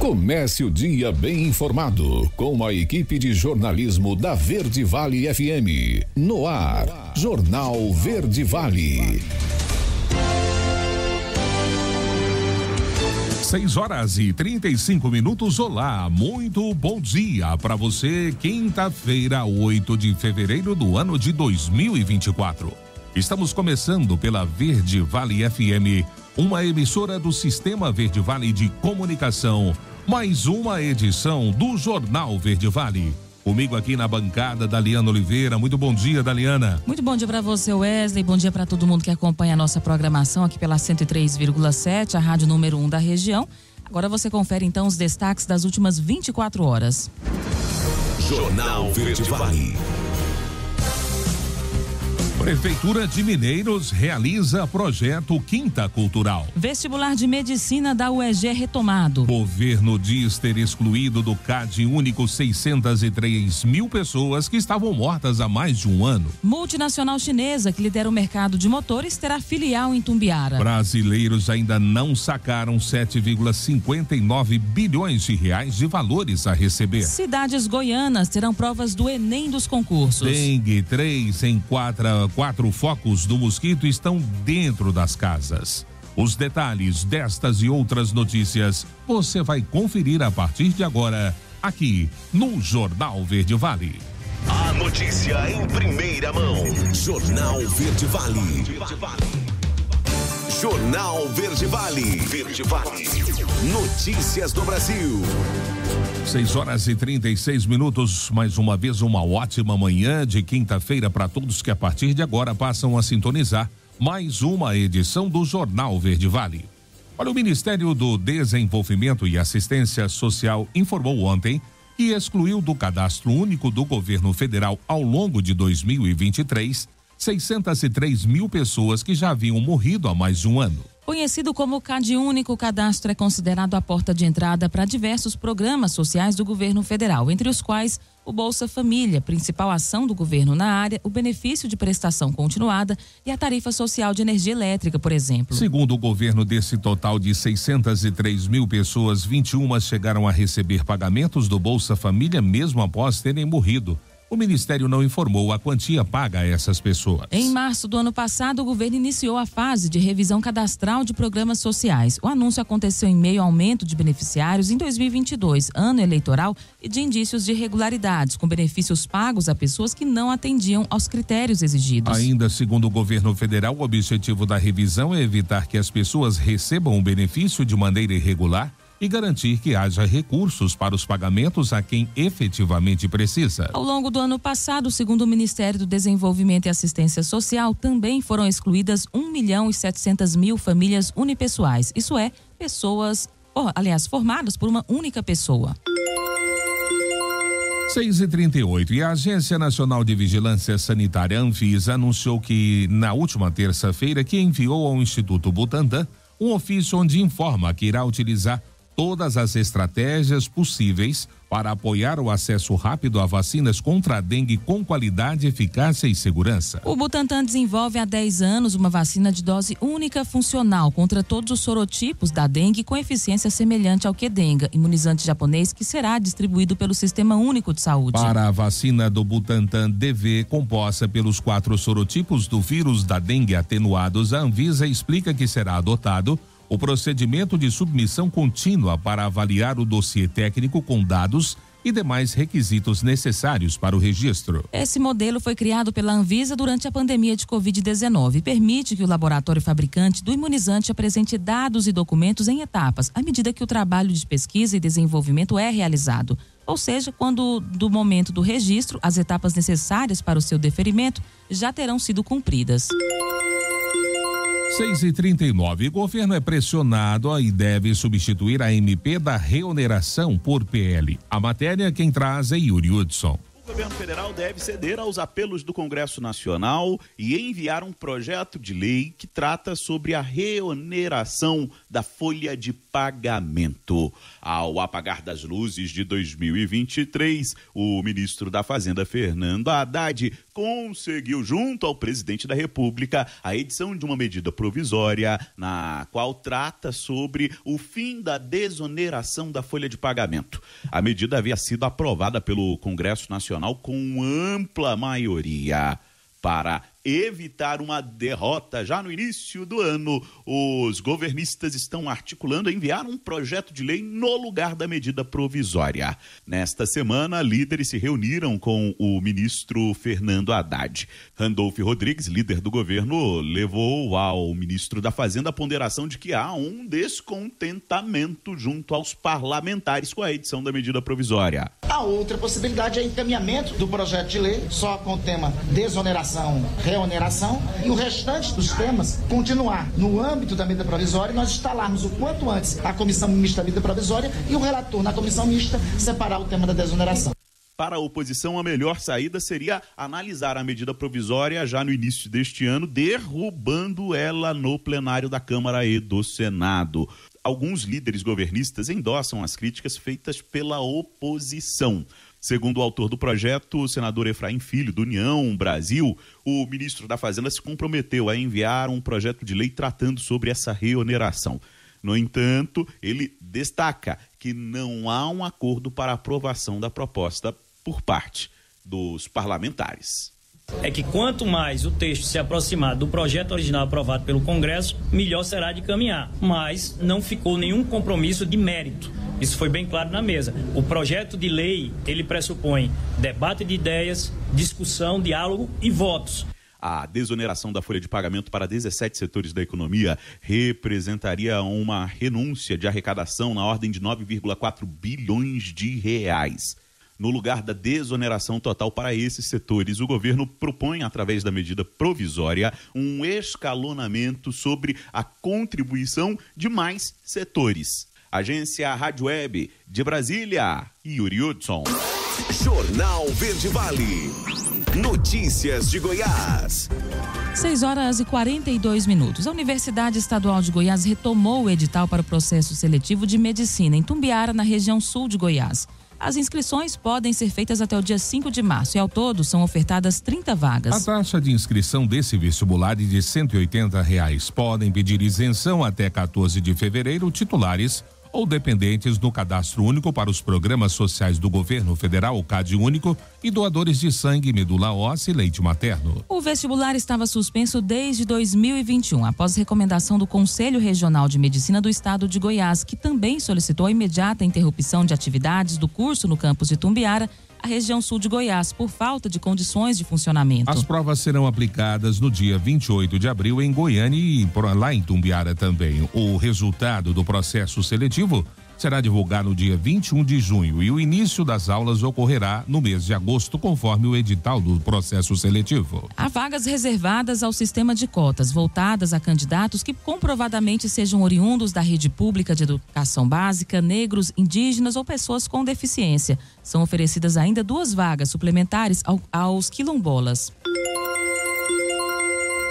Comece o dia bem informado com a equipe de jornalismo da Verde Vale FM. No ar, Jornal Verde Vale. 6h35. Olá, muito bom dia para você. Quinta-feira, 8 de fevereiro do ano de 2024. Estamos começando pela Verde Vale FM, uma emissora do Sistema Verde Vale de Comunicação. Mais uma edição do Jornal Verde Vale. Comigo aqui na bancada, Daliana Oliveira. Muito bom dia, Daliana. Muito bom dia para você, Wesley. Bom dia para todo mundo que acompanha a nossa programação aqui pela 103,7, a rádio número 1 da região. Agora você confere então os destaques das últimas 24 horas. Jornal Verde Vale. Prefeitura de Mineiros realiza projeto Quinta Cultural. Vestibular de Medicina da UEG retomado. Governo diz ter excluído do CAD único 603 mil pessoas que estavam mortas há mais de um ano. Multinacional chinesa que lidera o mercado de motores terá filial em Tumbiara. Brasileiros ainda não sacaram 7,59 bilhões de reais de valores a receber. Cidades goianas terão provas do Enem dos concursos. Dengue, 3 em 4 focos do mosquito estão dentro das casas. Os detalhes destas e outras notícias você vai conferir a partir de agora, aqui no Jornal Verde Vale. A notícia em primeira mão. Jornal Verde Vale. Jornal Verde Vale. Verde Vale. Notícias do Brasil. 6h36. Mais uma vez, uma ótima manhã de quinta-feira para todos que a partir de agora passam a sintonizar mais uma edição do Jornal Verde Vale. Olha, o Ministério do Desenvolvimento e Assistência Social informou ontem que excluiu do cadastro único do governo federal ao longo de 2023 603 mil pessoas que já haviam morrido há mais de um ano. Conhecido como CAD único, o cadastro é considerado a porta de entrada para diversos programas sociais do governo federal, entre os quais o Bolsa Família, principal ação do governo na área, o benefício de prestação continuada e a tarifa social de energia elétrica, por exemplo. Segundo o governo, desse total de 603 mil pessoas, 21 chegaram a receber pagamentos do Bolsa Família mesmo após terem morrido. O Ministério não informou a quantia paga a essas pessoas. Em março do ano passado, o governo iniciou a fase de revisão cadastral de programas sociais. O anúncio aconteceu em meio ao aumento de beneficiários em 2022, ano eleitoral, e de indícios de irregularidades, com benefícios pagos a pessoas que não atendiam aos critérios exigidos. Ainda segundo o governo federal, o objetivo da revisão é evitar que as pessoas recebam o benefício de maneira irregular e garantir que haja recursos para os pagamentos a quem efetivamente precisa. Ao longo do ano passado, segundo o Ministério do Desenvolvimento e Assistência Social, também foram excluídas 1.700.000 famílias unipessoais, isso é, pessoas, formadas por uma única pessoa. 6h38. E a Agência Nacional de Vigilância Sanitária, Anvisa, anunciou que na última terça-feira que enviou ao Instituto Butantan um ofício onde informa que irá utilizar todas as estratégias possíveis para apoiar o acesso rápido a vacinas contra a dengue com qualidade, eficácia e segurança. O Butantan desenvolve há 10 anos uma vacina de dose única funcional contra todos os sorotipos da dengue com eficiência semelhante ao Qdenga, imunizante japonês que será distribuído pelo Sistema Único de Saúde. Para a vacina do Butantan DV, composta pelos 4 sorotipos do vírus da dengue atenuados, a Anvisa explica que será adotado o procedimento de submissão contínua para avaliar o dossiê técnico com dados e demais requisitos necessários para o registro. Esse modelo foi criado pela Anvisa durante a pandemia de Covid-19 e permite que o laboratório fabricante do imunizante apresente dados e documentos em etapas, à medida que o trabalho de pesquisa e desenvolvimento é realizado. Ou seja, quando do momento do registro, as etapas necessárias para o seu deferimento já terão sido cumpridas. 6h39. O governo é pressionado e deve substituir a MP da reoneração por PL. A matéria quem traz é Yuri Hudson. O governo federal deve ceder aos apelos do Congresso Nacional e enviar um projeto de lei que trata sobre a reoneração da folha de pagamento. Ao apagar das luzes de 2023, o ministro da Fazenda, Fernando Haddad, conseguiu, junto ao presidente da República, a edição de uma medida provisória na qual trata sobre o fim da desoneração da folha de pagamento. A medida havia sido aprovada pelo Congresso Nacional com ampla maioria. Para evitar uma derrota já no início do ano, os governistas estão articulando enviar um projeto de lei no lugar da medida provisória. Nesta semana, líderes se reuniram com o ministro Fernando Haddad. Randolfo Rodrigues, líder do governo, levou ao ministro da Fazenda a ponderação de que há um descontentamento junto aos parlamentares com a edição da medida provisória. A outra possibilidade é encaminhamento do projeto de lei, só com o tema desoneração, reoneração, e o restante dos temas continuar no âmbito da medida provisória e nós instalarmos o quanto antes a comissão mista da medida provisória e o relator na comissão mista separar o tema da desoneração. Para a oposição, a melhor saída seria analisar a medida provisória já no início deste ano, derrubando ela no plenário da Câmara e do Senado. Alguns líderes governistas endossam as críticas feitas pela oposição. Segundo o autor do projeto, o senador Efraim Filho, do União Brasil, o ministro da Fazenda se comprometeu a enviar um projeto de lei tratando sobre essa reoneração. No entanto, ele destaca que não há um acordo para aprovação da proposta por parte dos parlamentares. É que quanto mais o texto se aproximar do projeto original aprovado pelo Congresso, melhor será de caminhar. Mas não ficou nenhum compromisso de mérito. Isso foi bem claro na mesa. O projeto de lei, ele pressupõe debate de ideias, discussão, diálogo e votos. A desoneração da folha de pagamento para 17 setores da economia representaria uma renúncia de arrecadação na ordem de 9,4 bilhões de reais. No lugar da desoneração total para esses setores, o governo propõe, através da medida provisória, um escalonamento sobre a contribuição de mais setores. Agência Rádio Web de Brasília, Yuri Hudson. Jornal Verde Vale. Notícias de Goiás. 6h42. A Universidade Estadual de Goiás retomou o edital para o processo seletivo de medicina em Tumbiara, na região sul de Goiás. As inscrições podem ser feitas até o dia 5 de março e ao todo são ofertadas 30 vagas. A taxa de inscrição desse vestibular é de R$ 180. Podem pedir isenção até 14 de fevereiro titulares ou dependentes no cadastro único para os programas sociais do governo federal, o CAD único, e doadores de sangue, medula óssea e leite materno. O vestibular estava suspenso desde 2021, após recomendação do Conselho Regional de Medicina do Estado de Goiás, que também solicitou a imediata interrupção de atividades do curso no campus de Tumbiara, a região sul de Goiás, por falta de condições de funcionamento. As provas serão aplicadas no dia 28 de abril em Goiânia e lá em Tumbiara também. O resultado do processo seletivo será divulgado no dia 21 de junho e o início das aulas ocorrerá no mês de agosto, conforme o edital do processo seletivo. Há vagas reservadas ao sistema de cotas, voltadas a candidatos que comprovadamente sejam oriundos da rede pública de educação básica, negros, indígenas ou pessoas com deficiência. São oferecidas ainda 2 vagas suplementares aos quilombolas.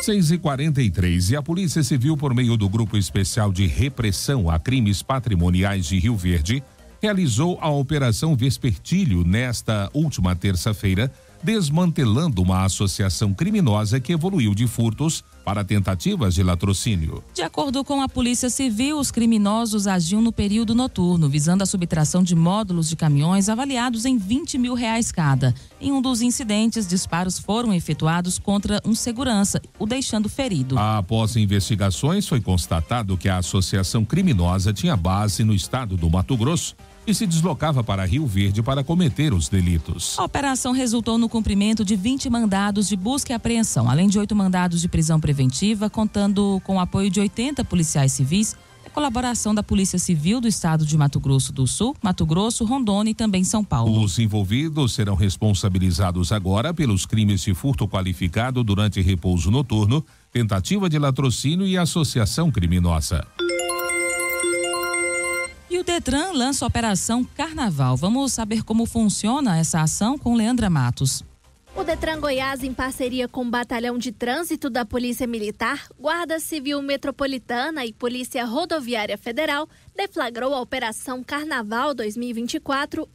6h43. E a Polícia Civil, por meio do Grupo Especial de Repressão a Crimes Patrimoniais de Rio Verde, realizou a Operação Vespertilho nesta última terça-feira, desmantelando uma associação criminosa que evoluiu de furtos para tentativas de latrocínio. De acordo com a Polícia Civil, os criminosos agiam no período noturno, visando a subtração de módulos de caminhões avaliados em R$20 mil cada. Em um dos incidentes, disparos foram efetuados contra um segurança, o deixando ferido. Após investigações, foi constatado que a associação criminosa tinha base no estado do Mato Grosso e se deslocava para Rio Verde para cometer os delitos. A operação resultou no cumprimento de 20 mandados de busca e apreensão, além de 8 mandados de prisão preventiva, contando com o apoio de 80 policiais civis, a colaboração da Polícia Civil do Estado de Mato Grosso do Sul, Mato Grosso, Rondônia e também São Paulo. Os envolvidos serão responsabilizados agora pelos crimes de furto qualificado durante repouso noturno, tentativa de latrocínio e associação criminosa. o Detran lança a Operação Carnaval. Vamos saber como funciona essa ação com Leandra Matos. O Detran Goiás, em parceria com o Batalhão de Trânsito da Polícia Militar, Guarda Civil Metropolitana e Polícia Rodoviária Federal, deflagrou a Operação Carnaval 2024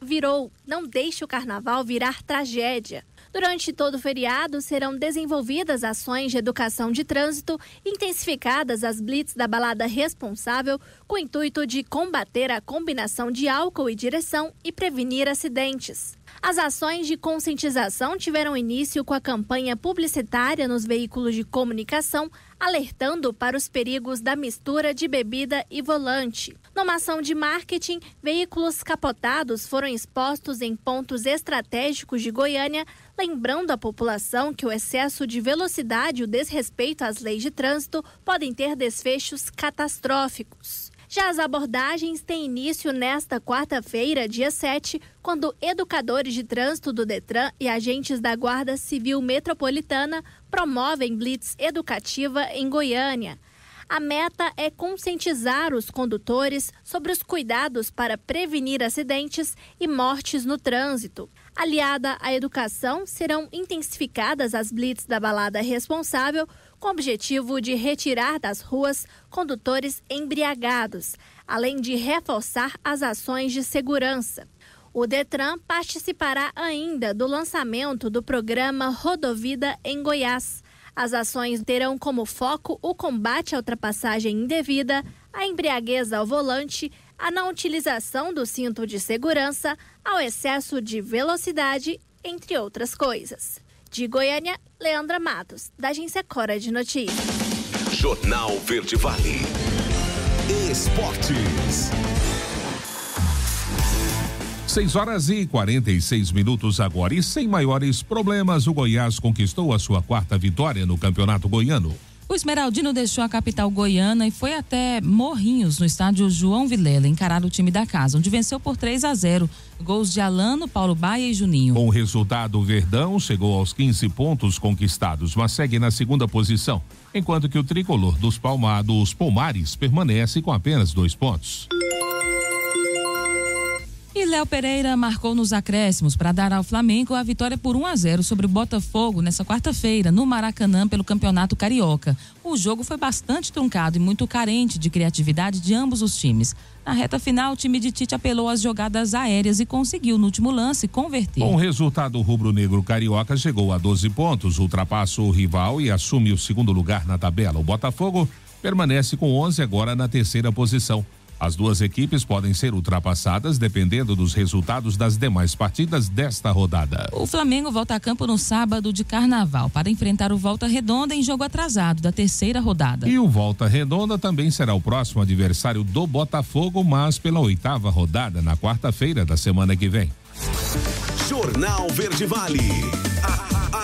Virou. Não deixe o carnaval virar tragédia. Durante todo o feriado, serão desenvolvidas ações de educação de trânsito, intensificadas as blitz da balada responsável, com o intuito de combater a combinação de álcool e direção e prevenir acidentes. As ações de conscientização tiveram início com a campanha publicitária nos veículos de comunicação, alertando para os perigos da mistura de bebida e volante. Numa ação de marketing, veículos capotados foram expostos em pontos estratégicos de Goiânia, lembrando a população que o excesso de velocidade e o desrespeito às leis de trânsito podem ter desfechos catastróficos. Já as abordagens têm início nesta quarta-feira, dia 7, quando educadores de trânsito do Detran e agentes da Guarda Civil Metropolitana promovem blitz educativa em Goiânia. A meta é conscientizar os condutores sobre os cuidados para prevenir acidentes e mortes no trânsito. Aliada à educação, serão intensificadas as blitz da balada responsável, com o objetivo de retirar das ruas condutores embriagados, além de reforçar as ações de segurança. O Detran participará ainda do lançamento do programa Rodovida em Goiás. As ações terão como foco o combate à ultrapassagem indevida, à embriaguez ao volante, a não utilização do cinto de segurança, ao excesso de velocidade, entre outras coisas. De Goiânia, Leandra Matos, da Agência Cora de Notícias. Jornal Verde Vale. Esportes. 6h46 agora. E sem maiores problemas, o Goiás conquistou a sua 4ª vitória no Campeonato Goiano. O Esmeraldino deixou a capital goiana e foi até Morrinhos, no estádio João Vilela, encarar o time da casa, onde venceu por 3-0. Gols de Alano, Paulo Baia e Juninho. Com o resultado, o Verdão chegou aos 15 pontos conquistados, mas segue na 2ª posição, enquanto que o tricolor dos Palmares permanece com apenas 2 pontos. E Léo Pereira marcou nos acréscimos para dar ao Flamengo a vitória por 1-0 sobre o Botafogo nessa quarta-feira, no Maracanã, pelo Campeonato Carioca. O jogo foi bastante truncado e muito carente de criatividade de ambos os times. Na reta final, o time de Tite apelou às jogadas aéreas e conseguiu, no último lance, converter. Com o resultado, o rubro-negro carioca chegou a 12 pontos, ultrapassa o rival e assume o 2º lugar na tabela. O Botafogo permanece com 11 agora na 3ª posição. As duas equipes podem ser ultrapassadas dependendo dos resultados das demais partidas desta rodada. O Flamengo volta a campo no sábado de Carnaval para enfrentar o Volta Redonda em jogo atrasado da 3ª rodada. E o Volta Redonda também será o próximo adversário do Botafogo, mas pela 8ª rodada, na quarta-feira da semana que vem. Jornal Verde Vale.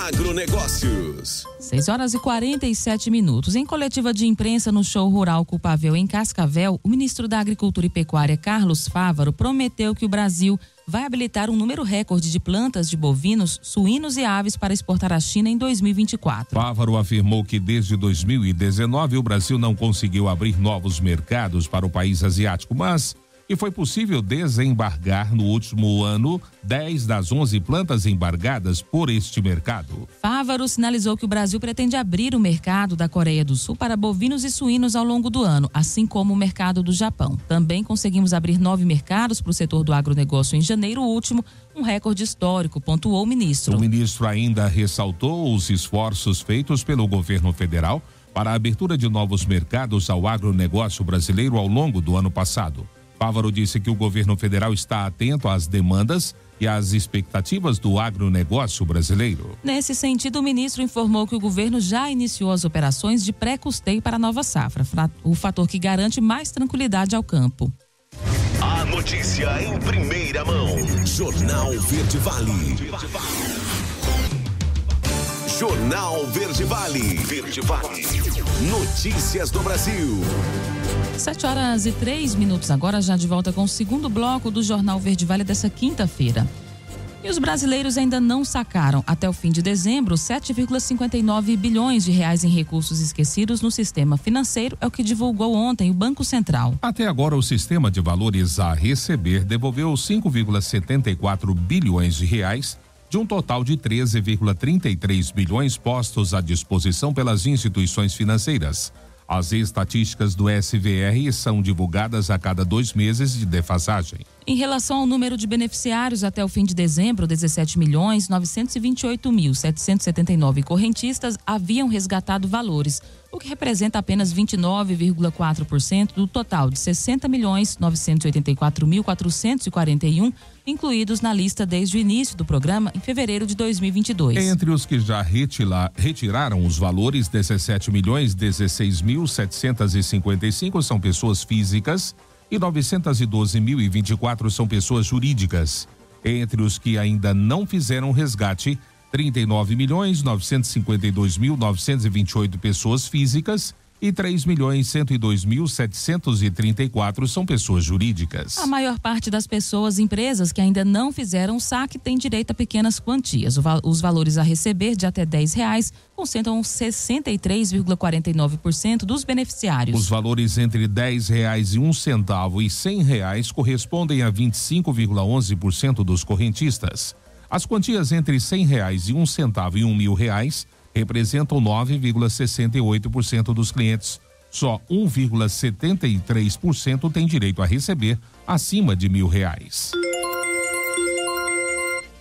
Agronegócios. 6h47. Em coletiva de imprensa no show rural Culpavel em Cascavel, o ministro da Agricultura e Pecuária, Carlos Fávaro, prometeu que o Brasil vai habilitar um número recorde de plantas de bovinos, suínos e aves para exportar à China em 2024. Fávaro afirmou que desde 2019 o Brasil não conseguiu abrir novos mercados para o país asiático, mas que foi possível desembargar no último ano 10 das 11 plantas embargadas por este mercado. Fávaro sinalizou que o Brasil pretende abrir o mercado da Coreia do Sul para bovinos e suínos ao longo do ano, assim como o mercado do Japão. Também conseguimos abrir 9 mercados para o setor do agronegócio em janeiro último, um recorde histórico, pontuou o ministro. O ministro ainda ressaltou os esforços feitos pelo governo federal para a abertura de novos mercados ao agronegócio brasileiro ao longo do ano passado. Fávaro disse que o governo federal está atento às demandas e às expectativas do agronegócio brasileiro. Nesse sentido, o ministro informou que o governo já iniciou as operações de pré-custeio para a nova safra, o fator que garante mais tranquilidade ao campo. A notícia em primeira mão. Jornal Verde Vale. Jornal Verde Vale. Verde Vale. Notícias do Brasil. 7h03 agora, já de volta com o segundo bloco do Jornal Verde Vale dessa quinta-feira. E os brasileiros ainda não sacaram, até o fim de dezembro, 7,59 bilhões de reais em recursos esquecidos no sistema financeiro, é o que divulgou ontem o Banco Central. Até agora, o sistema de valores a receber devolveu 5,74 bilhões de reais de um total de 13,33 bilhões postos à disposição pelas instituições financeiras. As estatísticas do SVR são divulgadas a cada 2 meses de defasagem. Em relação ao número de beneficiários, até o fim de dezembro, 17.928.779 correntistas haviam resgatado valores, o que representa apenas 29,4% do total de 60.984.441 incluídos na lista desde o início do programa em fevereiro de 2022. Entre os que já retiraram os valores, 17.016.755 são pessoas físicas e 912.024 são pessoas jurídicas. Entre os que ainda não fizeram resgate, 39.952.928 pessoas físicas e 3.102.734 são pessoas jurídicas. A maior parte das pessoas e empresas que ainda não fizeram o saque tem direito a pequenas quantias. Os valores a receber de até R$10 concentram 63,49% dos beneficiários. Os valores entre R$10,01 e R$100 correspondem a 25,11% dos correntistas. As quantias entre R$100 e R$1 e R$1.000 representam 9,68% dos clientes. Só 1,73% tem direito a receber acima de R$1.000.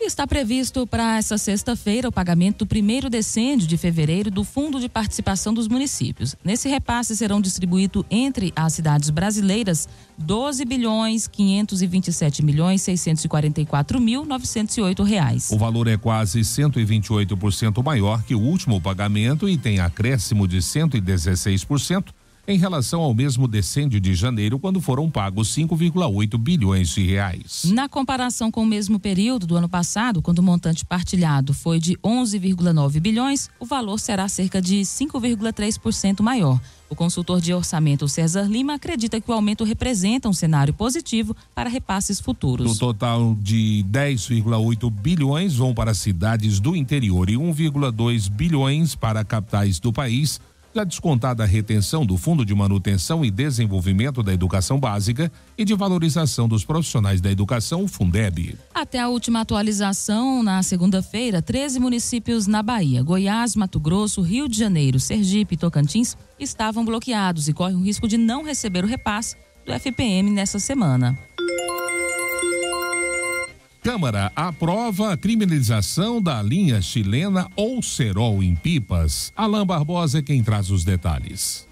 Está previsto para essa sexta-feira o pagamento do primeiro decêndio de fevereiro do Fundo de Participação dos Municípios. Nesse repasse serão distribuídos entre as cidades brasileiras R$12.527.644.908. O valor é quase 128% maior que o último pagamento e tem acréscimo de 116% em relação ao mesmo decêndio de janeiro, quando foram pagos 5,8 bilhões de reais. Na comparação com o mesmo período do ano passado, quando o montante partilhado foi de 11,9 bilhões, o valor será cerca de 5,3% maior. O consultor de orçamento César Lima acredita que o aumento representa um cenário positivo para repasses futuros. No total de 10,8 bilhões vão para cidades do interior e 1,2 bilhões para capitais do país, já descontada a retenção do Fundo de Manutenção e Desenvolvimento da Educação Básica e de Valorização dos Profissionais da Educação, Fundeb. Até a última atualização, na segunda-feira, 13 municípios na Bahia, Goiás, Mato Grosso, Rio de Janeiro, Sergipe e Tocantins estavam bloqueados e correm o risco de não receber o repasse do FPM nessa semana. Câmara aprova a criminalização da linha chilena ou cerol em pipas. Alain Barbosa é quem traz os detalhes.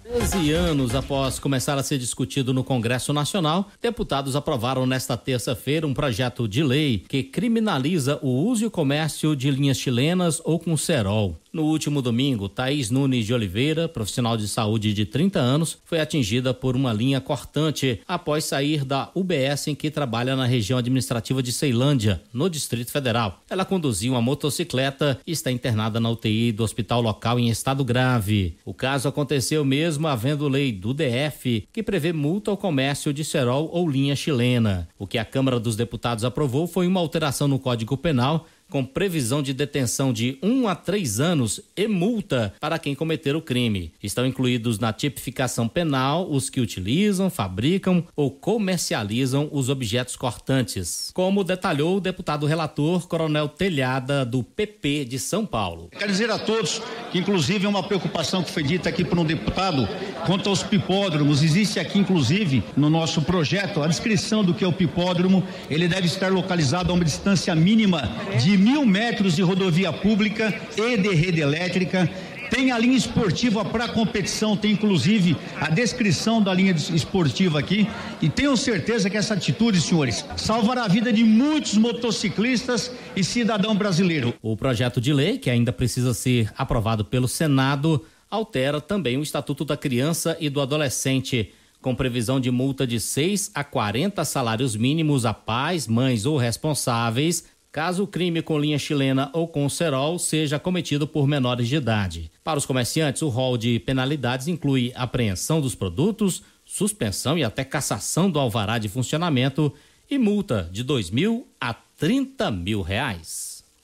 13 anos após começar a ser discutido no Congresso Nacional, deputados aprovaram nesta terça-feira um projeto de lei que criminaliza o uso e o comércio de linhas chilenas ou com cerol. No último domingo, Thaís Nunes de Oliveira, profissional de saúde de 30 anos, foi atingida por uma linha cortante após sair da UBS em que trabalha na região administrativa de Ceilândia, no Distrito Federal. Ela conduzia uma motocicleta e está internada na UTI do hospital local em estado grave. O caso aconteceu mesmo havendo lei do DF que prevê multa ao comércio de cerol ou linha chilena. O que a Câmara dos Deputados aprovou foi uma alteração no Código Penal com previsão de detenção de 1 a 3 anos e multa para quem cometer o crime. Estão incluídos na tipificação penal os que utilizam, fabricam ou comercializam os objetos cortantes, como detalhou o deputado relator Coronel Telhada, do PP de São Paulo. Quero dizer a todos que, inclusive, é uma preocupação que foi dita aqui por um deputado quanto aos pipódromos. Existe aqui, inclusive, no nosso projeto, a descrição do que é o pipódromo. Ele deve estar localizado a uma distância mínima de 1.000 metros de rodovia pública e de rede elétrica. Tem a linha esportiva para competição, tem inclusive a descrição da linha esportiva aqui, e tenho certeza que essa atitude, senhores, salvará a vida de muitos motociclistas e cidadão brasileiro. O projeto de lei, que ainda precisa ser aprovado pelo Senado, altera também o Estatuto da Criança e do Adolescente, com previsão de multa de 6 a 40 salários mínimos a pais, mães ou responsáveis, caso o crime com linha chilena ou com cerol seja cometido por menores de idade. Para os comerciantes, o rol de penalidades inclui apreensão dos produtos, suspensão e até cassação do alvará de funcionamento e multa de R$2.000 a R$30 mil.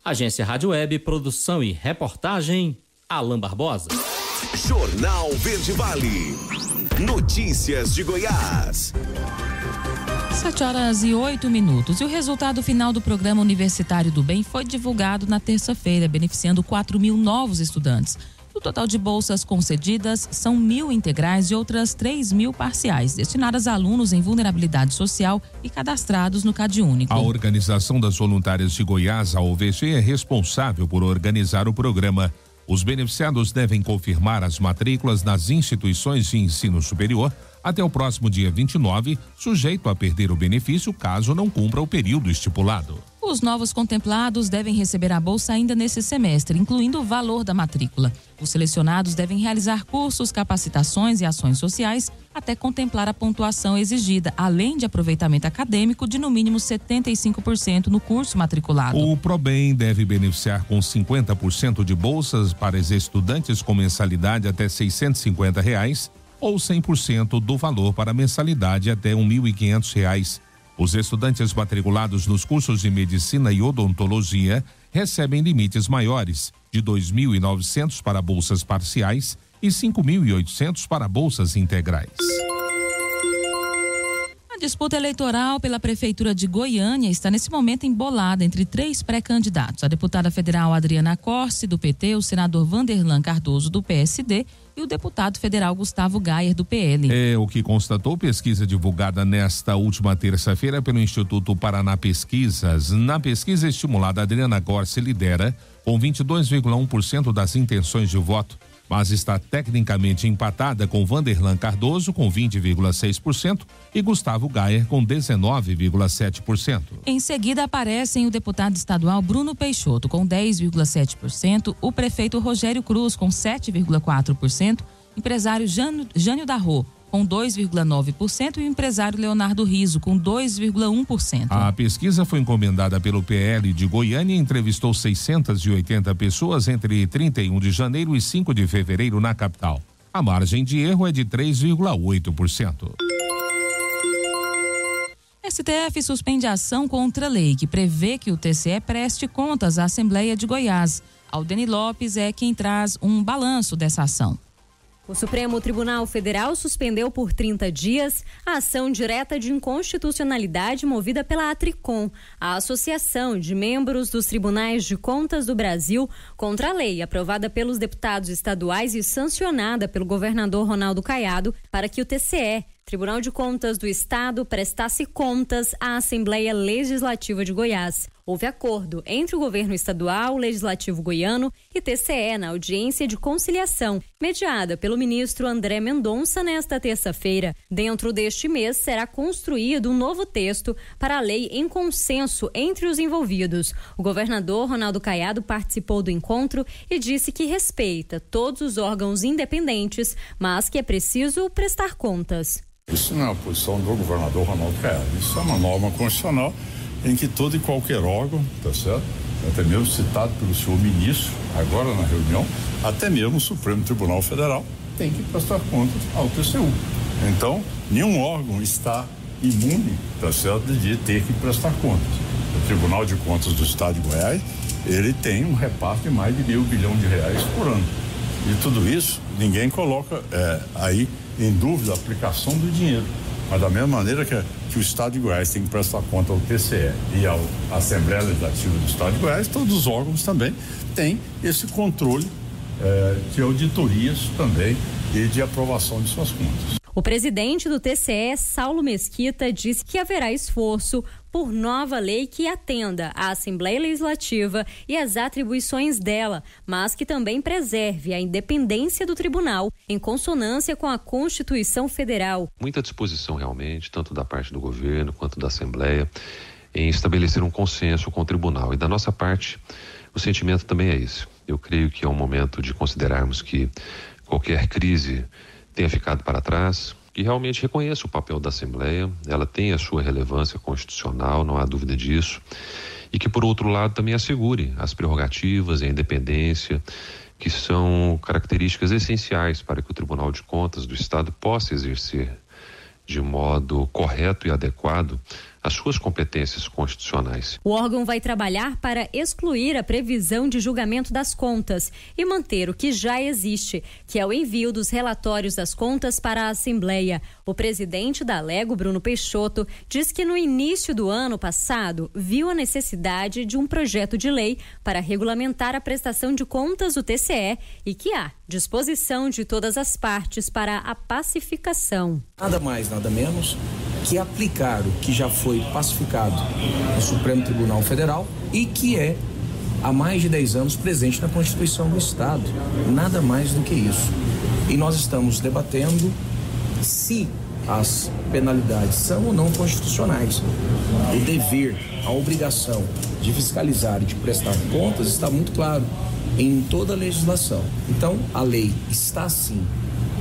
Agência Rádio Web, produção e reportagem, Alain Barbosa. Jornal Verde Vale. Notícias de Goiás. 7h08. E o resultado final do Programa Universitário do Bem foi divulgado na terça-feira, beneficiando 4.000 novos estudantes. O total de bolsas concedidas são 1.000 integrais e outras 3.000 parciais, destinadas a alunos em vulnerabilidade social e cadastrados no CadÚnico. A Organização das Voluntárias de Goiás, a OVG, é responsável por organizar o programa. Os beneficiados devem confirmar as matrículas nas instituições de ensino superior até o próximo dia 29, sujeito a perder o benefício caso não cumpra o período estipulado. Os novos contemplados devem receber a bolsa ainda nesse semestre, incluindo o valor da matrícula. Os selecionados devem realizar cursos, capacitações e ações sociais até contemplar a pontuação exigida, além de aproveitamento acadêmico de no mínimo 75% no curso matriculado. O ProBem deve beneficiar com 50% de bolsas para os estudantes com mensalidade até R$650 ou 100% do valor para mensalidade até R$1.500. Os estudantes matriculados nos cursos de medicina e odontologia recebem limites maiores, de 2.900 para bolsas parciais e 5.800 para bolsas integrais. A disputa eleitoral pela Prefeitura de Goiânia está nesse momento embolada entre 3 pré-candidatos. A deputada federal Adriana Corsi, do PT, o senador Vanderlan Cardoso, do PSD, e o deputado federal Gustavo Gayer, do PL. É o que constatou pesquisa divulgada nesta última terça-feira pelo Instituto Paraná Pesquisas. Na pesquisa estimulada, Adriana Corsi lidera com 22,1% das intenções de voto, mas está tecnicamente empatada com Vanderlan Cardoso com 20,6% e Gustavo Gayer com 19,7%. Em seguida aparecem o deputado estadual Bruno Peixoto com 10,7%, o prefeito Rogério Cruz com 7,4%, empresário Jânio Darro com 2,9% e o empresário Leonardo Riso com 2,1%. A pesquisa foi encomendada pelo PL de Goiânia e entrevistou 680 pessoas entre 31 de janeiro e 5 de fevereiro na capital. A margem de erro é de 3,8%. STF suspende a ação contra a lei que prevê que o TCE preste contas à Assembleia de Goiás. Aldeni Lopes é quem traz um balanço dessa ação. O Supremo Tribunal Federal suspendeu por 30 dias a ação direta de inconstitucionalidade movida pela Atricom, a Associação de Membros dos Tribunais de Contas do Brasil, contra a lei aprovada pelos deputados estaduais e sancionada pelo governador Ronaldo Caiado para que o TCE, Tribunal de Contas do Estado, prestasse contas à Assembleia Legislativa de Goiás. Houve acordo entre o governo estadual, o Legislativo goiano e TCE na audiência de conciliação, mediada pelo ministro André Mendonça nesta terça-feira. Dentro deste mês será construído um novo texto para a lei em consenso entre os envolvidos. O governador Ronaldo Caiado participou do encontro e disse que respeita todos os órgãos independentes, mas que é preciso prestar contas. Isso não é a posição do governador Ronaldo Caiado, isso é uma norma constitucional em que todo e qualquer órgão, tá certo? Até mesmo citado pelo senhor ministro, agora na reunião, até mesmo o Supremo Tribunal Federal tem que prestar contas ao TCU. Então, nenhum órgão está imune, tá certo, de ter que prestar contas. O Tribunal de Contas do Estado de Goiás, ele tem um repasse de mais de R$1 bilhão por ano. E tudo isso, ninguém coloca aí em dúvida a aplicação do dinheiro. Mas da mesma maneira que o Estado de Goiás tem que prestar conta ao TCE e à Assembleia Legislativa do Estado de Goiás, todos os órgãos também têm esse controle de auditorias também e de aprovação de suas contas. O presidente do TCE, Saulo Mesquita, disse que haverá esforço por nova lei que atenda à Assembleia Legislativa e às atribuições dela, mas que também preserve a independência do tribunal, em consonância com a Constituição Federal. Muita disposição realmente, tanto da parte do governo quanto da Assembleia, em estabelecer um consenso com o tribunal. E da nossa parte, o sentimento também é esse. Eu creio que é um momento de considerarmos que qualquer crise tenha ficado para trás, que realmente reconheça o papel da Assembleia, ela tem a sua relevância constitucional, não há dúvida disso, e que, por outro lado, também assegure as prerrogativas e a independência, que são características essenciais para que o Tribunal de Contas do Estado possa exercer de modo correto e adequado as suas competências constitucionais. O órgão vai trabalhar para excluir a previsão de julgamento das contas e manter o que já existe, que é o envio dos relatórios das contas para a Assembleia. O presidente da Alego, Bruno Peixoto, diz que no início do ano passado viu a necessidade de um projeto de lei para regulamentar a prestação de contas do TCE e que há disposição de todas as partes para a pacificação. Nada mais, nada menos que aplicar o que já foi pacificado no Supremo Tribunal Federal e que é há mais de 10 anos presente na Constituição do Estado. Nada mais do que isso. E nós estamos debatendo se as penalidades são ou não constitucionais. O dever, a obrigação de fiscalizar e de prestar contas está muito claro em toda a legislação. Então, a lei está sim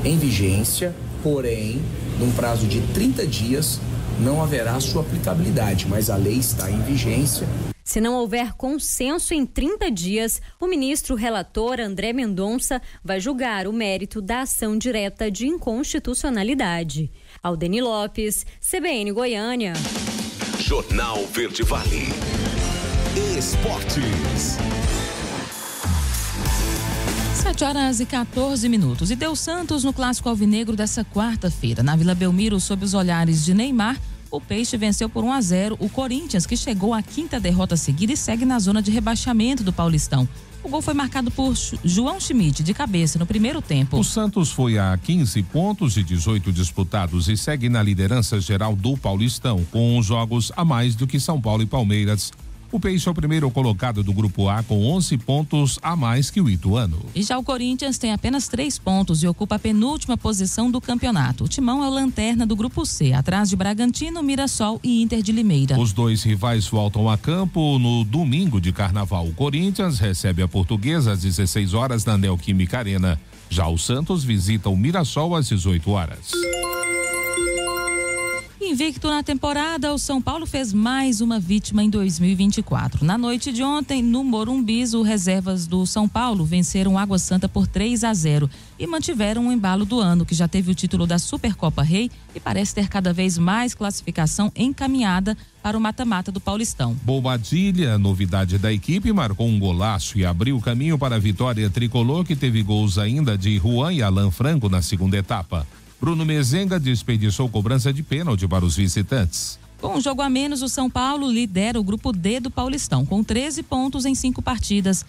em vigência, porém, num prazo de 30 dias não haverá sua aplicabilidade, mas a lei está em vigência. Se não houver consenso em 30 dias, o ministro relator André Mendonça vai julgar o mérito da ação direta de inconstitucionalidade. Aldeni Lopes, CBN Goiânia. Jornal Verde Vale. Esportes. 7h14. E deu Santos no Clássico Alvinegro dessa quarta-feira. Na Vila Belmiro, sob os olhares de Neymar, o Peixe venceu por 1-0 o Corinthians, que chegou à 5ª derrota seguida e segue na zona de rebaixamento do Paulistão. O gol foi marcado por João Schmidt, de cabeça, no primeiro tempo. O Santos foi a 15 pontos de 18 disputados e segue na liderança geral do Paulistão, com jogos a mais do que São Paulo e Palmeiras. O Peixe é o primeiro colocado do Grupo A com 11 pontos a mais que o Ituano. E já o Corinthians tem apenas 3 pontos e ocupa a penúltima posição do campeonato. O Timão é o lanterna do Grupo C, atrás de Bragantino, Mirassol e Inter de Limeira. Os dois rivais voltam a campo no domingo de carnaval. O Corinthians recebe a Portuguesa às 16 horas na Neoquímica Arena. Já o Santos visita o Mirassol às 18 horas. Invicto na temporada, o São Paulo fez mais uma vítima em 2024. Na noite de ontem, no Morumbi, os reservas do São Paulo venceram o Água Santa por 3-0 e mantiveram o embalo do ano, que já teve o título da Supercopa Rei e parece ter cada vez mais classificação encaminhada para o mata-mata do Paulistão. Bobadilha, novidade da equipe, marcou um golaço e abriu o caminho para a vitória tricolor, que teve gols ainda de Juan e Alan Franco na segunda etapa. Bruno Mezenga desperdiçou cobrança de pênalti para os visitantes. Com um jogo a menos, o São Paulo lidera o grupo D do Paulistão, com 13 pontos em 5 partidas.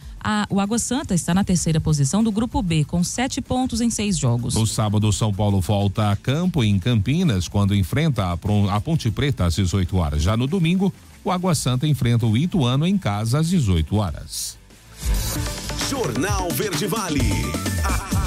O Água Santa está na 3ª posição do grupo B, com 7 pontos em 6 jogos. No sábado, o São Paulo volta a campo em Campinas, quando enfrenta a Ponte Preta às 18 horas. Já no domingo, o Água Santa enfrenta o Ituano em casa às 18 horas. Jornal Verde Vale.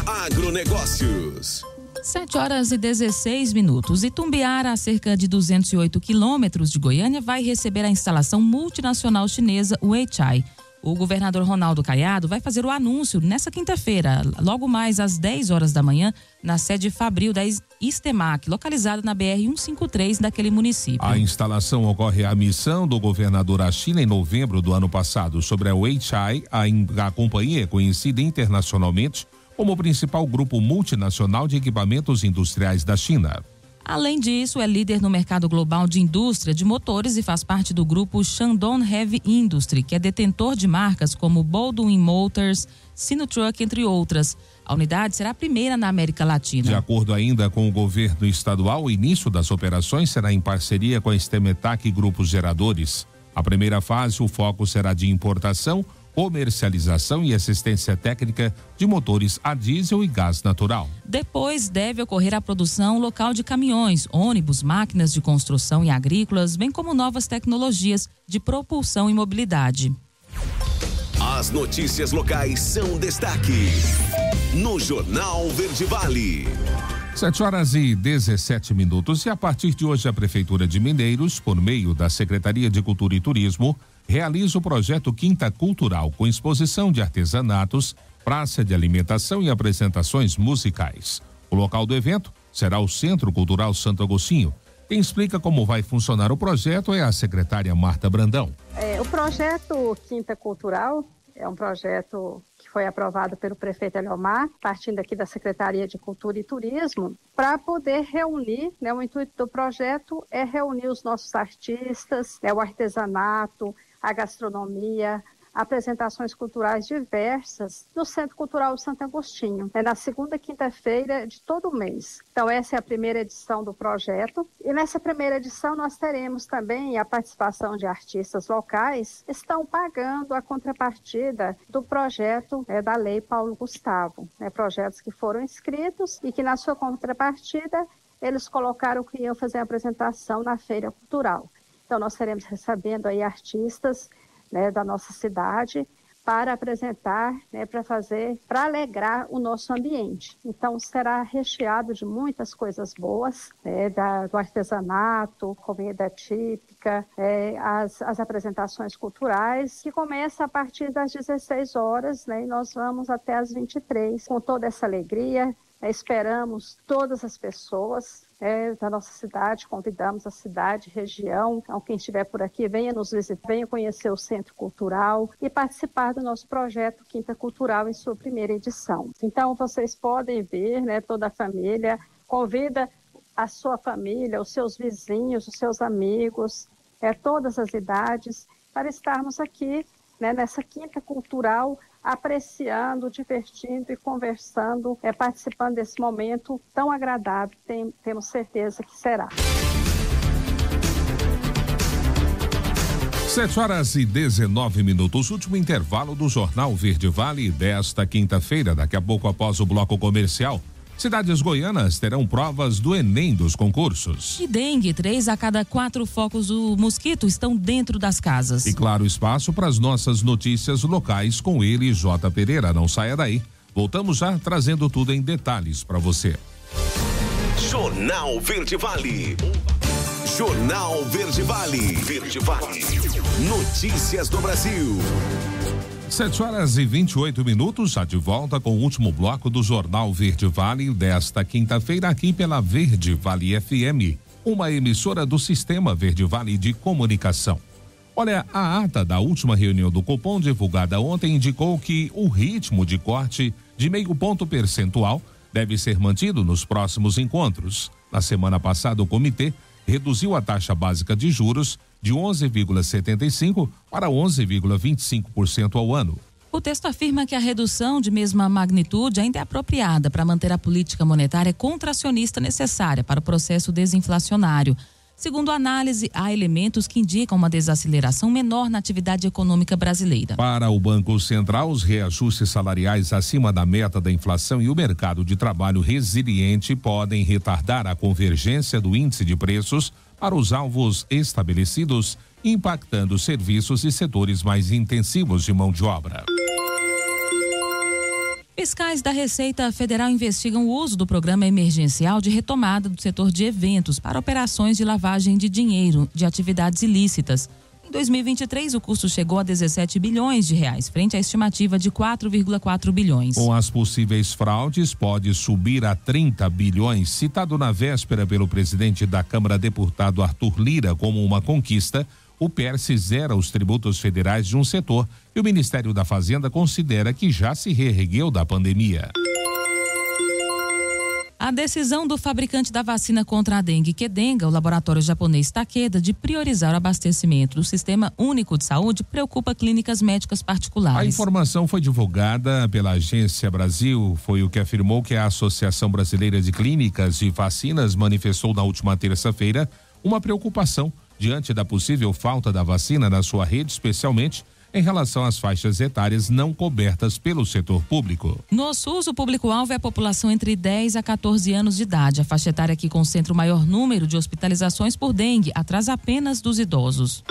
Agronegócios. 7h16. Itumbiara, a cerca de 208 quilômetros de Goiânia, vai receber a instalação multinacional chinesa Weichai. O governador Ronaldo Caiado vai fazer o anúncio nessa quinta-feira, logo mais às 10 horas da manhã, na sede fabril da Istemac, localizada na BR-153 daquele município. A instalação ocorre à missão do governador à China em novembro do ano passado. Sobre a Weichai, a companhia é conhecida internacionalmente como o principal grupo multinacional de equipamentos industriais da China. Além disso, é líder no mercado global de indústria de motores e faz parte do grupo Shandong Heavy Industry, que é detentor de marcas como Baldwin Motors, Sinotruk, entre outras. A unidade será a primeira na América Latina. De acordo ainda com o governo estadual, o início das operações será em parceria com a Estemetac e grupos geradores. A primeira fase, o foco será de importação, comercialização e assistência técnica de motores a diesel e gás natural. Depois deve ocorrer a produção local de caminhões, ônibus, máquinas de construção e agrícolas, bem como novas tecnologias de propulsão e mobilidade. As notícias locais são destaque no Jornal Verde Vale. 7h17. E a partir de hoje, a Prefeitura de Mineiros, por meio da Secretaria de Cultura e Turismo, realiza o projeto Quinta Cultural, com exposição de artesanatos, praça de alimentação e apresentações musicais. O local do evento será o Centro Cultural Santo Agostinho. Quem explica como vai funcionar o projeto é a secretária Marta Brandão. O projeto Quinta Cultural É um projeto que foi aprovado pelo prefeito Eliomar, partindo aqui da Secretaria de Cultura e Turismo, para poder reunir, né, o intuito do projeto é reunir os nossos artistas, né, o artesanato, a gastronomia, apresentações culturais diversas no Centro Cultural Santo Agostinho, na segunda quinta-feira de todo mês. Então, essa é a primeira edição do projeto. E nessa primeira edição nós teremos também a participação de artistas locais que estão pagando a contrapartida do projeto da Lei Paulo Gustavo. Projetos que foram inscritos e que, na sua contrapartida, eles colocaram que iam fazer a apresentação na Feira Cultural. Então, nós estaremos recebendo aí artistas, né, da nossa cidade para apresentar, né, para alegrar o nosso ambiente. Então, será recheado de muitas coisas boas, né, do artesanato, comida típica, as apresentações culturais, que começa a partir das 16 horas, né, e nós vamos até as 23, com toda essa alegria. Esperamos todas as pessoas da nossa cidade, convidamos a cidade, região, então quem estiver por aqui, venha nos visitar, venha conhecer o Centro Cultural e participar do nosso projeto Quinta Cultural em sua primeira edição. Então vocês podem vir, né, toda a família, convida a sua família, os seus vizinhos, os seus amigos, todas as idades, para estarmos aqui, né, nessa Quinta Cultural, apreciando, divertindo e conversando, participando desse momento tão agradável, temos certeza que será. 7h19, último intervalo do Jornal Verde Vale desta quinta-feira. Daqui a pouco, após o bloco comercial, cidades goianas terão provas do Enem dos concursos. E dengue, 3 a cada 4 focos do mosquito estão dentro das casas. E claro, espaço para as nossas notícias locais com ele, J. Pereira. Não saia daí. Voltamos já trazendo tudo em detalhes para você. Jornal Verde Vale. Jornal Verde Vale. Verde Vale. Notícias do Brasil. 7h28, já de volta com o último bloco do Jornal Verde Vale desta quinta-feira aqui pela Verde Vale FM, uma emissora do Sistema Verde Vale de Comunicação. Olha, a ata da última reunião do Copom divulgada ontem indicou que o ritmo de corte de 0,5 ponto percentual deve ser mantido nos próximos encontros. Na semana passada, o comitê reduziu a taxa básica de juros de 11,75% para 11,25% ao ano. O texto afirma que a redução de mesma magnitude ainda é apropriada para manter a política monetária contracionista necessária para o processo desinflacionário. Segundo a análise, há elementos que indicam uma desaceleração menor na atividade econômica brasileira. Para o Banco Central, os reajustes salariais acima da meta da inflação e o mercado de trabalho resiliente podem retardar a convergência do índice de preços para os alvos estabelecidos, impactando serviços e setores mais intensivos de mão de obra. Fiscais da Receita Federal investigam o uso do programa emergencial de retomada do setor de eventos para operações de lavagem de dinheiro de atividades ilícitas. Em 2023, o custo chegou a 17 bilhões de reais, frente à estimativa de 4,4 bilhões. Com as possíveis fraudes, pode subir a 30 bilhões, citado na véspera pelo presidente da Câmara, deputado Arthur Lira, como uma conquista. O PERSE zera os tributos federais de um setor que o Ministério da Fazenda considera que já se reergueu da pandemia. A decisão do fabricante da vacina contra a dengue, Qdenga, o laboratório japonês Takeda, de priorizar o abastecimento do Sistema Único de Saúde preocupa clínicas médicas particulares. A informação foi divulgada pela Agência Brasil, foi o que afirmou que a Associação Brasileira de Clínicas e Vacinas manifestou na última terça-feira uma preocupação diante da possível falta da vacina na sua rede, especialmente em relação às faixas etárias não cobertas pelo setor público. No SUS, o público-alvo é a população entre 10 a 14 anos de idade. A faixa etária que concentra o maior número de hospitalizações por dengue, atrás apenas dos idosos.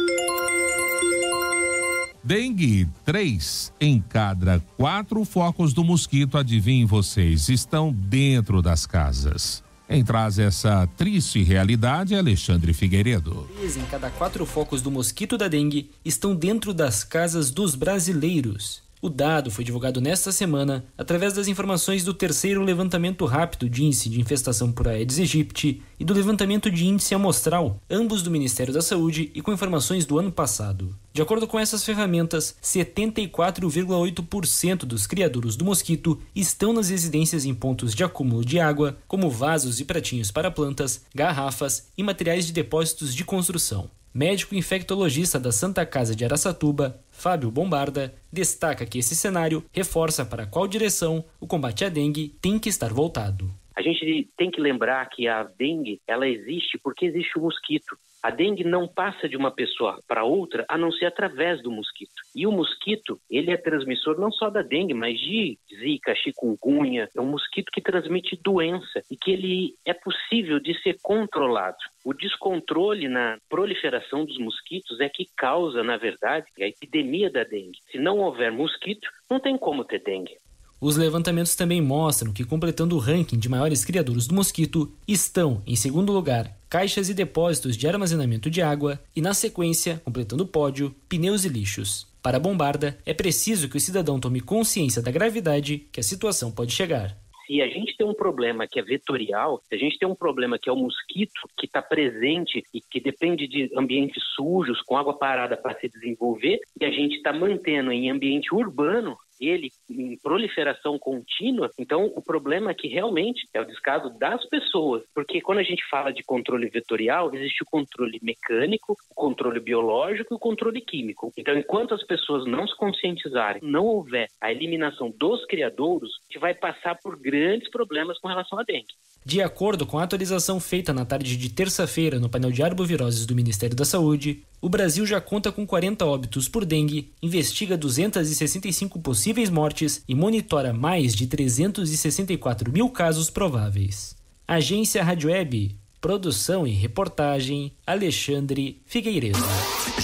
Dengue, 3 em cada 4 focos do mosquito, adivinhem vocês, estão dentro das casas. Quem traz essa triste realidade é Alexandre Figueiredo. 3 em cada 4 focos do mosquito da dengue estão dentro das casas dos brasileiros. O dado foi divulgado nesta semana através das informações do terceiro levantamento rápido de índice de infestação por Aedes aegypti e do levantamento de índice amostral, ambos do Ministério da Saúde e com informações do ano passado. De acordo com essas ferramentas, 74,8% dos criadouros do mosquito estão nas residências em pontos de acúmulo de água, como vasos e pratinhos para plantas, garrafas e materiais de depósitos de construção. Médico infectologista da Santa Casa de Araçatuba, Fábio Bombarda, destaca que esse cenário reforça para qual direção o combate à dengue tem que estar voltado. A gente tem que lembrar que a dengue, ela existe porque existe o mosquito. A dengue não passa de uma pessoa para outra a não ser através do mosquito. E o mosquito, ele é transmissor não só da dengue, mas de zika, chikungunya. É um mosquito que transmite doença e que ele é possível de ser controlado. O descontrole na proliferação dos mosquitos é que causa, na verdade, a epidemia da dengue. Se não houver mosquito, não tem como ter dengue. Os levantamentos também mostram que, completando o ranking de maiores criadouros do mosquito, estão, em segundo lugar, caixas e depósitos de armazenamento de água e, na sequência, completando o pódio, pneus e lixos. Para a Bombarda, é preciso que o cidadão tome consciência da gravidade que a situação pode chegar. Se a gente tem um problema que é vetorial, se a gente tem um problema que é o mosquito que está presente e que depende de ambientes sujos, com água parada para se desenvolver, e a gente está mantendo em ambiente urbano, ele em proliferação contínua, então o problema aqui realmente é o descaso das pessoas, porque quando a gente fala de controle vetorial, existe o controle mecânico, o controle biológico e o controle químico. Então, enquanto as pessoas não se conscientizarem, não houver a eliminação dos criadouros, a gente vai passar por grandes problemas com relação à dengue. De acordo com a atualização feita na tarde de terça-feira no painel de arboviroses do Ministério da Saúde, o Brasil já conta com 40 óbitos por dengue, investiga 265 possíveis mortes e monitora mais de 364 mil casos prováveis. Agência Rádio Web, produção e reportagem, Alexandre Figueiredo.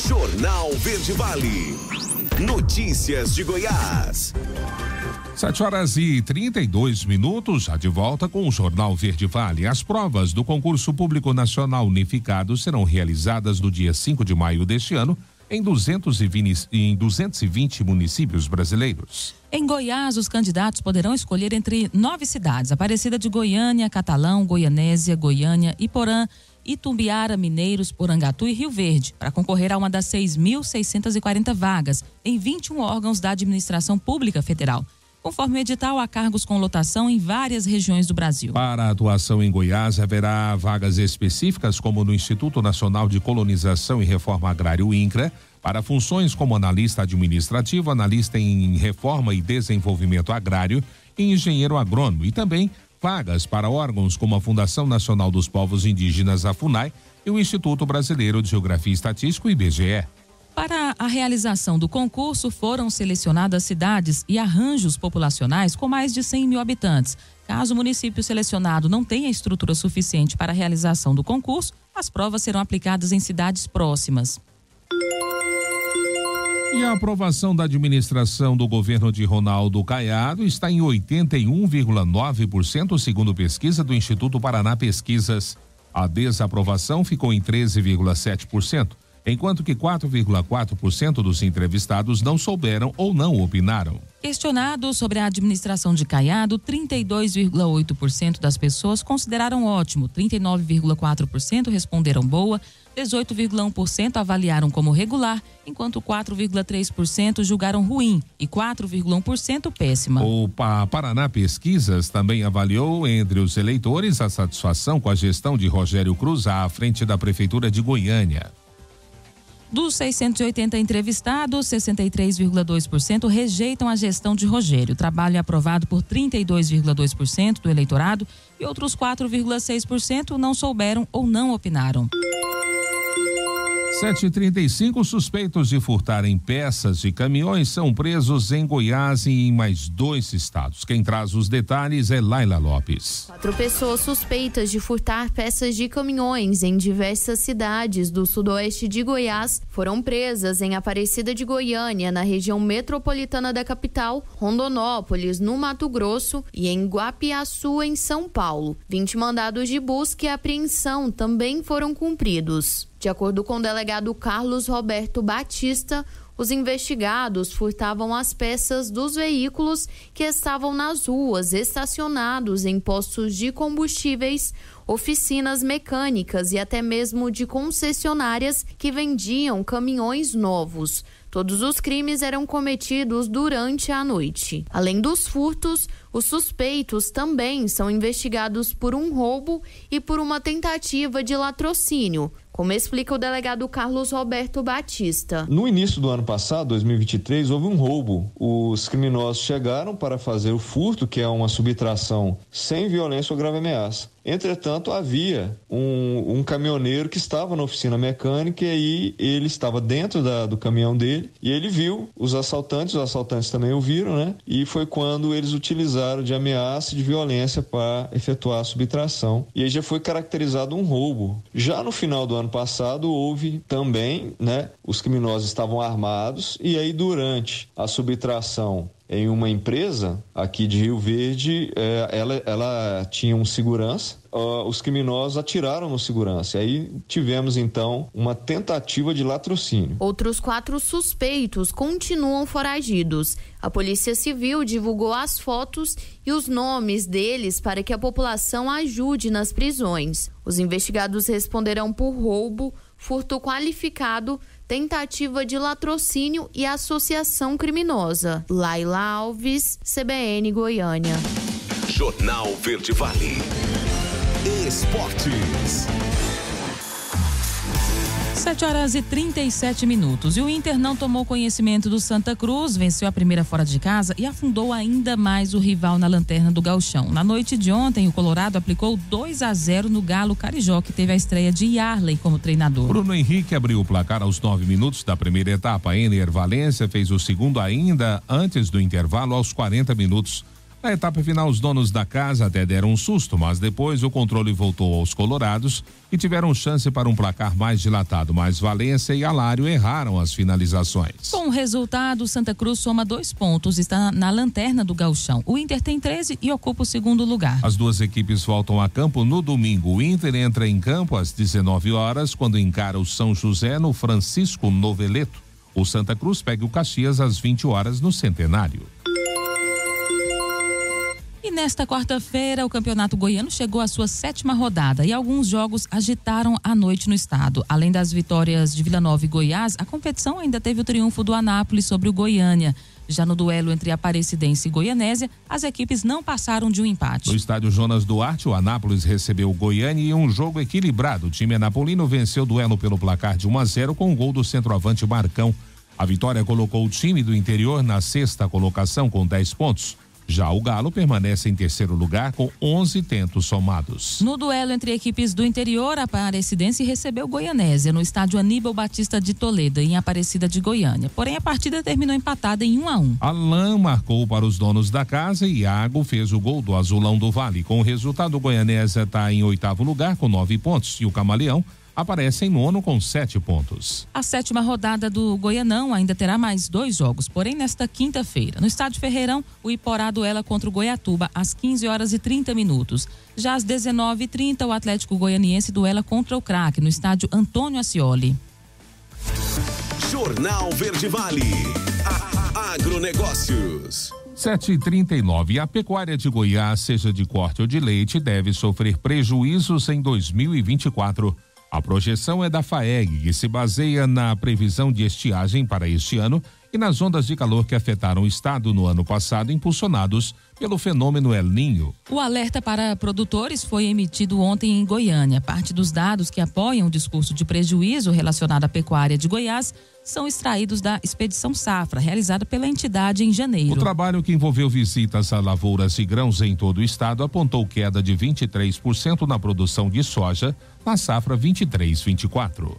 Jornal Verde Vale. Notícias de Goiás. 7h32, já de volta com o Jornal Verde Vale. As provas do concurso público nacional unificado serão realizadas no dia 5 de maio deste ano em 220 municípios brasileiros. Em Goiás, os candidatos poderão escolher entre 9 cidades: Aparecida de Goiânia, Catalão, Goianésia, Goiânia, Iporã, Itumbiara, Mineiros, Porangatu e Rio Verde, para concorrer a uma das 6.640 vagas em 21 órgãos da administração pública federal. Conforme o edital, há cargos com lotação em várias regiões do Brasil. Para a atuação em Goiás, haverá vagas específicas, como no Instituto Nacional de Colonização e Reforma Agrária, o INCRA, para funções como analista administrativo, analista em reforma e desenvolvimento agrário e engenheiro agrônomo, e também vagas para órgãos como a Fundação Nacional dos Povos Indígenas, a FUNAI, e o Instituto Brasileiro de Geografia e Estatística, o IBGE. Para a realização do concurso, foram selecionadas cidades e arranjos populacionais com mais de 100 mil habitantes. Caso o município selecionado não tenha estrutura suficiente para a realização do concurso, as provas serão aplicadas em cidades próximas. E a aprovação da administração do governo de Ronaldo Caiado está em 81,9%, segundo pesquisa do Instituto Paraná Pesquisas. A desaprovação ficou em 13,7%. Enquanto que 4,4% dos entrevistados não souberam ou não opinaram. Questionado sobre a administração de Caiado, 32,8% das pessoas consideraram ótimo, 39,4% responderam boa, 18,1% avaliaram como regular, enquanto 4,3% julgaram ruim e 4,1% péssima. O Paraná Pesquisas também avaliou entre os eleitores a satisfação com a gestão de Rogério Cruz à frente da Prefeitura de Goiânia. Dos 680 entrevistados, 63,2% rejeitam a gestão de Rogério. O trabalho é aprovado por 32,2% do eleitorado e outros 4,6% não souberam ou não opinaram. 7h35, suspeitos de furtarem peças de caminhões são presos em Goiás e em mais 2 estados. Quem traz os detalhes é Laila Lopes. 4 pessoas suspeitas de furtar peças de caminhões em diversas cidades do sudoeste de Goiás foram presas em Aparecida de Goiânia, na região metropolitana da capital, Rondonópolis, no Mato Grosso, e em Guapiaçu, em São Paulo. 20 mandados de busca e apreensão também foram cumpridos. De acordo com o delegado Carlos Roberto Batista, os investigados furtavam as peças dos veículos que estavam nas ruas, estacionados em postos de combustíveis, oficinas mecânicas e até mesmo de concessionárias que vendiam caminhões novos. Todos os crimes eram cometidos durante a noite. Além dos furtos, os suspeitos também são investigados por um roubo e por uma tentativa de latrocínio, como explica o delegado Carlos Roberto Batista. No início do ano passado, 2023, houve um roubo. Os criminosos chegaram para fazer o furto, que é uma subtração sem violência ou grave ameaça. Entretanto, havia um caminhoneiro que estava na oficina mecânica e aí ele estava dentro do caminhão dele e ele viu os assaltantes também o viram, né? E foi quando eles utilizaram de ameaça e de violência para efetuar a subtração. E aí já foi caracterizado um roubo. Já no final do ano passado houve também, né? Os criminosos estavam armados e aí durante a subtração em uma empresa aqui de Rio Verde, ela tinha um segurança, os criminosos atiraram no segurança, e aí tivemos então uma tentativa de latrocínio. Outros 4 suspeitos continuam foragidos. A Polícia Civil divulgou as fotos e os nomes deles para que a população ajude nas prisões. Os investigados responderão por roubo, furto qualificado, tentativa de latrocínio e associação criminosa. Laila Alves, CBN Goiânia. Jornal Verde Vale. Esportes. 7h37. E o Inter não tomou conhecimento do Santa Cruz, venceu a primeira fora de casa e afundou ainda mais o rival na lanterna do Gauchão. Na noite de ontem, o Colorado aplicou 2-0 no Galo Carijó, que teve a estreia de Yarley como treinador. Bruno Henrique abriu o placar aos 9 minutos da primeira etapa. Ener Valência fez o segundo ainda antes do intervalo, aos 40 minutos. Na etapa final, os donos da casa até deram um susto, mas depois o controle voltou aos colorados e tiveram chance para um placar mais dilatado, mas Valência e Alário erraram as finalizações. Com o resultado, Santa Cruz soma 2 pontos, está na lanterna do Gauchão. O Inter tem 13 e ocupa o segundo lugar. As duas equipes voltam a campo no domingo. O Inter entra em campo às 19 horas, quando encara o São José no Francisco Noveleto. O Santa Cruz pega o Caxias às 20 horas no Centenário. E nesta quarta-feira, o Campeonato Goiano chegou à sua 7ª rodada e alguns jogos agitaram a noite no estado. Além das vitórias de Vila Nova e Goiás, a competição ainda teve o triunfo do Anápolis sobre o Goiânia. Já no duelo entre Aparecidense e Goianésia, as equipes não passaram de um empate. No estádio Jonas Duarte, o Anápolis recebeu o Goiânia em um jogo equilibrado. O time anapolino venceu o duelo pelo placar de 1-0 com o gol do centroavante Marcão. A vitória colocou o time do interior na 6ª colocação com 10 pontos. Já o Galo permanece em terceiro lugar com 11 tentos somados. No duelo entre equipes do interior, a Aparecidense recebeu Goianésia no estádio Aníbal Batista de Toledo, em Aparecida de Goiânia. Porém, a partida terminou empatada em 1-1. Alain marcou para os donos da casa e Iago fez o gol do Azulão do Vale. Com o resultado, o Goianésia está em 8º lugar com 9 pontos e o Camaleão aparece em 9º com 7 pontos. A 7ª rodada do Goianão ainda terá mais 2 jogos, porém nesta quinta-feira. No estádio Ferreirão, o Iporá duela contra o Goiatuba às 15h30. Já às 19h30, o Atlético Goianiense duela contra o Craque, no estádio Antônio Ascioli. Jornal Verde Vale. Agronegócios. 7h39. A pecuária de Goiás, seja de corte ou de leite, deve sofrer prejuízos em 2024. A projeção é da FAEG, que se baseia na previsão de estiagem para este ano e nas ondas de calor que afetaram o estado no ano passado, impulsionados pelo fenômeno El Niño. O alerta para produtores foi emitido ontem em Goiânia. Parte dos dados que apoiam o discurso de prejuízo relacionado à pecuária de Goiás são extraídos da Expedição Safra, realizada pela entidade em janeiro. O trabalho, que envolveu visitas a lavouras e grãos em todo o estado, apontou queda de 23% na produção de soja na safra 23-24.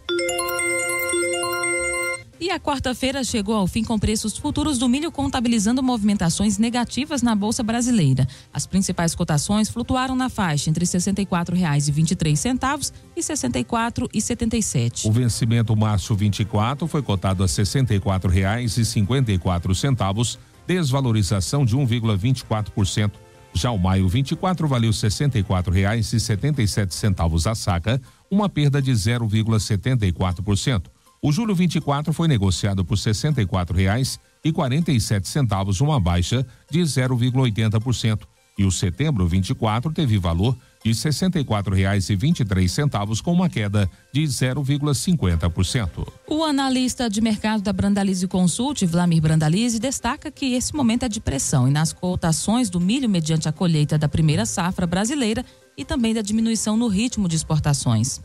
E a quarta-feira chegou ao fim com preços futuros do milho contabilizando movimentações negativas na Bolsa Brasileira. As principais cotações flutuaram na faixa entre R$ 64,23 e R$ 64,77. O vencimento março 24 foi cotado a R$ 64,54, desvalorização de 1,24%. Já o maio 24 valeu R$ 64,77 a saca, uma perda de 0,74%. O julho 24 foi negociado por R$ 64,47, uma baixa de 0,80%. E o setembro 24 teve valor de R$ 64,23, com uma queda de 0,50%. O analista de mercado da Brandalize Consult, Vlamir Brandalize, destaca que esse momento é de pressão e nas cotações do milho mediante a colheita da primeira safra brasileira e também da diminuição no ritmo de exportações.